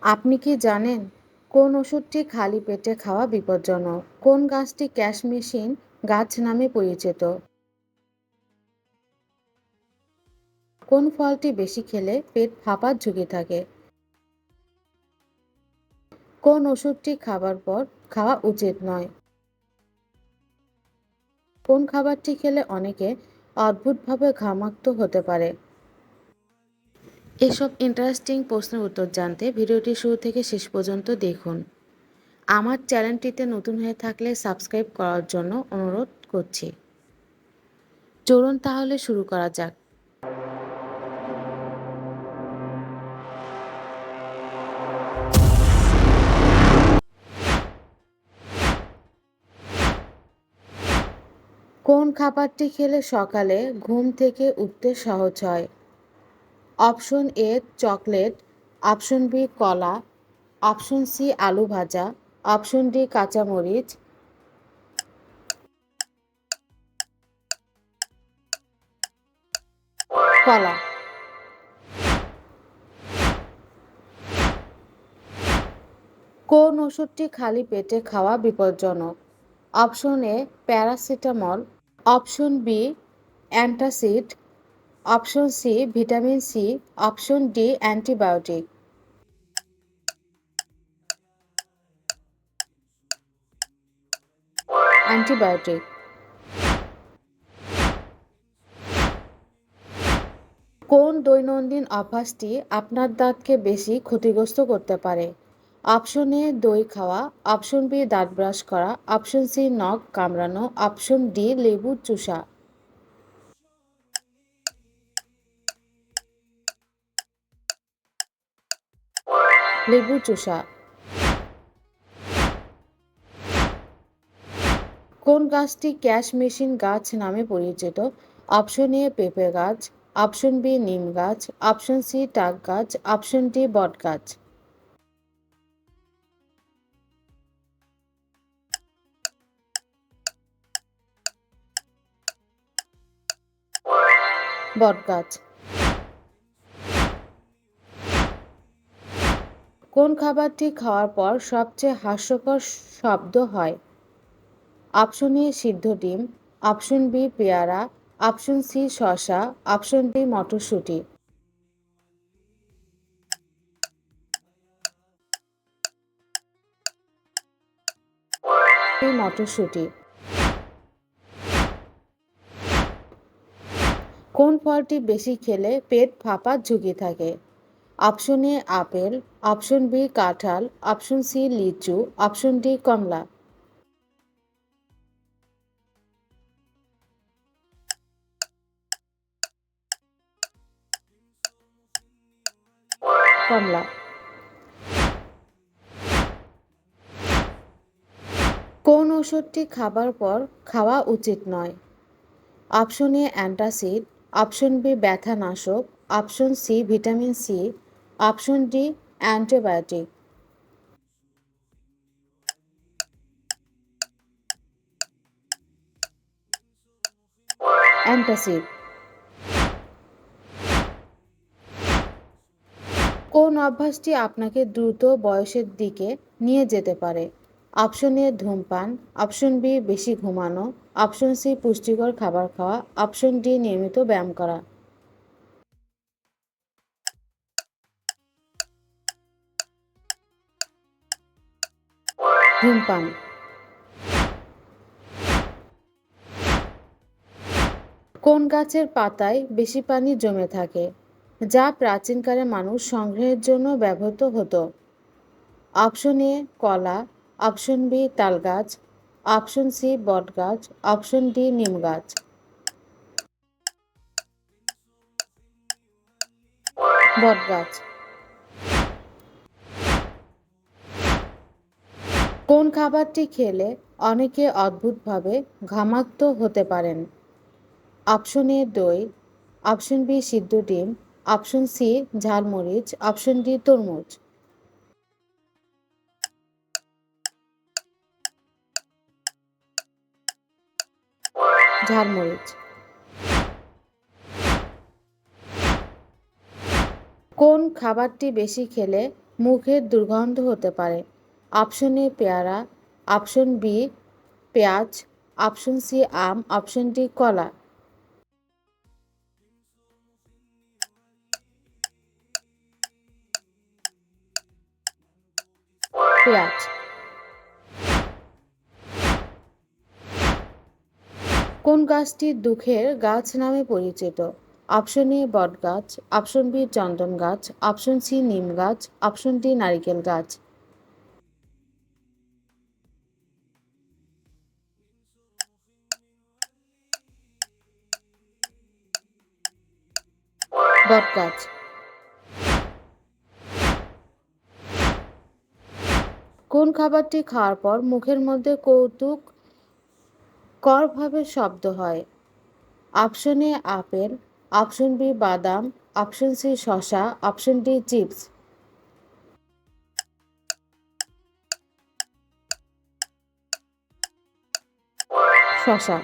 আপনি কি জানেন কোন ওষুধটি খালি পেটে খাওয়া বিপজ্জনক? কোন গাছটি ক্যাশ মেশিন গাছ নামে পরিচিত? কোন ফলটি বেশি খেলে পেট ফাঁপার ঝুঁকি থাকে? কোন ওষুধটি খাবার পর খাওয়া উচিত নয়? কোন খাবারটি খেলে অনেকে অদ্ভুতভাবে ঘামাক্ত হতে পারে? এসব ইন্টারেস্টিং প্রশ্নের উত্তর জানতে ভিডিওটি শুরু থেকে শেষ পর্যন্ত দেখুন। আমার চ্যানেলটিতে নতুন হয়ে থাকলে সাবস্ক্রাইব করার জন্য অনুরোধ করছি। চলুন তাহলে শুরু করা যাক। কোন খাবারটি খেলে সকালে ঘুম থেকে উঠতে সহজ হয়? Option A chocolate, option B কলা, অপশন সি আলু ভাজা, অপশন ডি কাঁচামরিচ। কলা। কোন ওষুধটি খালি পেটে খাওয়া বিপজ্জনক? Option A paracetamol, option B antacid, option C vitamin C, option D antibiotic. Antibiotic. কোন দৈনন্দিন অভ্যাসটি আপনার দাঁতকে বেশি ক্ষতিগ্রস্ত করতে পারে? অপশন এ দই খাওয়া, অপশন বি দাঁত ব্রাশ করা, অপশন সি নখ কামড়ানো, অপশন ডি লেবু চুষা। লেবু চুষা। কোন গাছটি ক্যাশ মেশিন গাছ নামে পরিচিত? অপশন এ পেঁপে গাছ, অপশন বি নিম গাছ, অপশন সি টাক গাছ, অপশন ডি বট গাছ। বট গাছ। কোন খাবারটি খাওয়ার পর সবচেয়ে হাস্যকর শব্দ হয়? অপশন এ সিদ্ধ ডিম, অপশন বি পেয়ারা, অপশন সি শসা, অপশন ডি মটরশুঁটি। মটরশুঁটি। কোন ফলটি বেশি খেলে পেট ফাঁপার ঝুঁকি থাকে? Option A apple, option B কাঁঠাল, অপশন সি লিচু, অপশন ডি কমলা। কমলা। কোন ওষুধটি খাবার পর খাওয়া উচিত নয়? Option A antacid, option B ব্যথানাশক, option C vitamin C, option D antibiotic. Antacid. কোন অভ্যাসটি আপনাকে দ্রুত বয়সের দিকে নিয়ে যেতে পারে? অপশন এ ধূমপান, অপশন বি বেশি ঘুমানো, অপশন সি পুষ্টিকর খাবার খাওয়া, অপশন ডি নিয়মিত ব্যায়াম করা। ধূমপান। কোন গাছের পাতায় বেশি পানি জমে থাকে, যা প্রাচীনকালে মানুষ সংগ্রহের জন্য ব্যবহৃত হতো? অপশন এ কলা, অপশন বি তালগাছ, অপশন সি বটগাছ, অপশন ডি নিম গাছ। বটগাছ। কোন খাবারটি খেলে অনেকে অদ্ভুতভাবে ঘামাক্ত হতে পারেন? অপশন এ দই, অপশন বি সিদ্ধ ডিম, অপশন সি ঝালমরিচ, অপশন ডি তরমুজ। ঝালমরিচ। কোন খাবারটি বেশি খেলে মুখের দুর্গন্ধ হতে পারে। অপশন এ পেয়ারা, অপশন বি পেঁয়াজ, অপশন সি আম, অপশন ডি কলা। পেঁয়াজ। কোন গাছটি দুঃখের গাছ নামে পরিচিত? অপশন এ বটগাছ, অপশন বি চন্দন গাছ, অপশন সি নিম গাছ, অপশন ডি নারিকেল গাছ। বটগাছ। কোন খাবারটি খাওয়ার পর মুখের মধ্যে কৌতুককরভাবে শব্দ হয়? Option A apple, option B বাদাম, অপশন সি শসা, অপশন ডি চিপস। শসা।